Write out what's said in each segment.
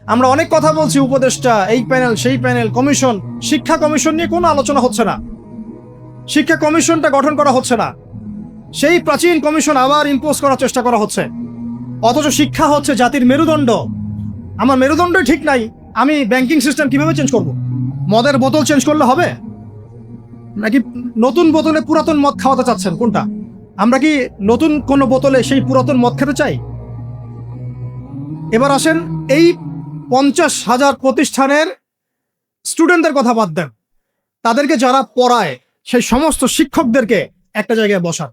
আমরা অনেক কথা বলছি, উপদেষ্টা, এই প্যানেল, সেই প্যানেল, কমিশন। শিক্ষা কমিশন নিয়ে কোনো আলোচনা হচ্ছে না। শিক্ষা কমিশনটা গঠন করা হচ্ছে না, সেই প্রাচীন কমিশন আবার ইম্পোজ করার চেষ্টা করা হচ্ছে। অথচ শিক্ষা হচ্ছে জাতির মেরুদণ্ড। আমার মেরুদণ্ডই ঠিক নাই, আমি ব্যাংকিং সিস্টেম কিভাবে চেঞ্জ করব? মদের বোতল চেঞ্জ করলে হবে, নাকি নতুন বোতলে পুরাতন মদ খাওয়াতে চাচ্ছেন? কোনটা? আমরা কি নতুন কোনো বোতলে সেই পুরাতন মদ খেতে চাই? এবার আসেন, এই 50,000 প্রতিষ্ঠানের স্টুডেন্টদের কথা বাদ দেন, তাদেরকে যারা পড়ায় সেই সমস্ত শিক্ষকদেরকে একটা জায়গায় বসান।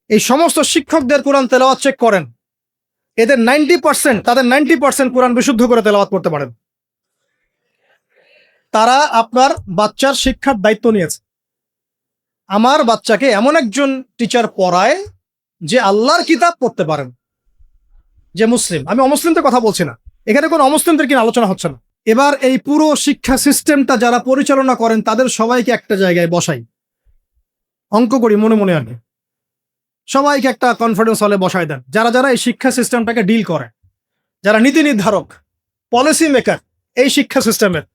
এই সমস্ত শিক্ষকদের কোরআন তেলাওয়াত চেক করেন। এদের 90%, তাদের 90% কোরআন বিশুদ্ধ করে তেলাওয়াত করতে পারেন। তারা আপনার বাচ্চার শিক্ষার দায়িত্ব নিয়েছে। আমার বাচ্চাকে এমন একজন টিচার পড়ায় যে আল্লাহর কিতাব পড়তে পারেন, যে মুসলিম। আমি অমুসলিমদের কথা বলছি না, এখানে কোনো অমুসলিমদের কিনা আলোচনা হচ্ছে না। এবার এই পুরো শিক্ষা সিস্টেমটা যারা পরিচালনা করেন তাদের সবাইকে একটা জায়গায় বসাই, অঙ্ক করি মনে মনে আগে, সবাইকে একটা কনফারেন্স হলে বসায় দেন। যারা যারা এই শিক্ষা সিস্টেমটাকে ডিল করে, যারা নীতি নির্ধারক, পলিসি মেকার এই শিক্ষা সিস্টেমের,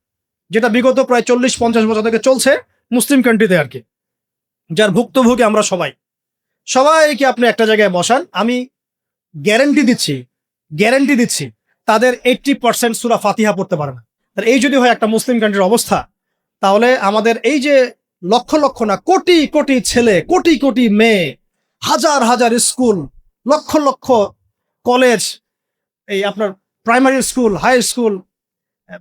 যেটা বিগত প্রায় 40-50 বছর থেকে চলছে মুসলিম কান্ট্রিতে আর কি, যার ভুক্তভোগী আমরা সবাইকে আপনি একটা জায়গায় বসান। আমি গ্যারেন্টি দিচ্ছি তাদের 80% সূরা ফাতিহা পড়তে পারে না। আর এই যদি হয় একটা মুসলিম কান্ট্রির অবস্থা, তাহলে আমাদের এই যে লক্ষ লক্ষ না কোটি কোটি ছেলে, কোটি কোটি মেয়ে, হাজার হাজার স্কুল, লক্ষ লক্ষ কলেজ, এই আপনার প্রাইমারি স্কুল, হাই স্কুল,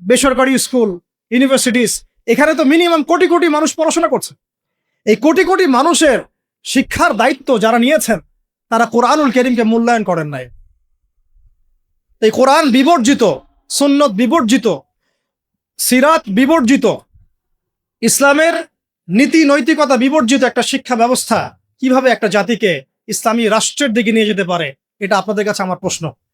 বেসরকারি স্কুল, ইউনিভার্সিটিস, এখানে তো মিনিমাম কোটি কোটি মানুষ পড়াশোনা করছে। এই কোটি কোটি মানুষের শিক্ষার দায়িত্ব যারা নিয়েছেন তারা কোরআনুল কারীমকে মূল্যায়ন করেন নাই। এই কোরআন বিবর্জিত, সুন্নত বিবর্জিত, সিরাত বিবর্জিত, ইসলামের নীতি নৈতিকতা বিবর্জিত একটা শিক্ষা ব্যবস্থা কিভাবে একটা জাতিকে ইসলামী রাষ্ট্রের দিকে নিয়ে যেতে পারে, এটা আপনাদের কাছে আমার প্রশ্ন।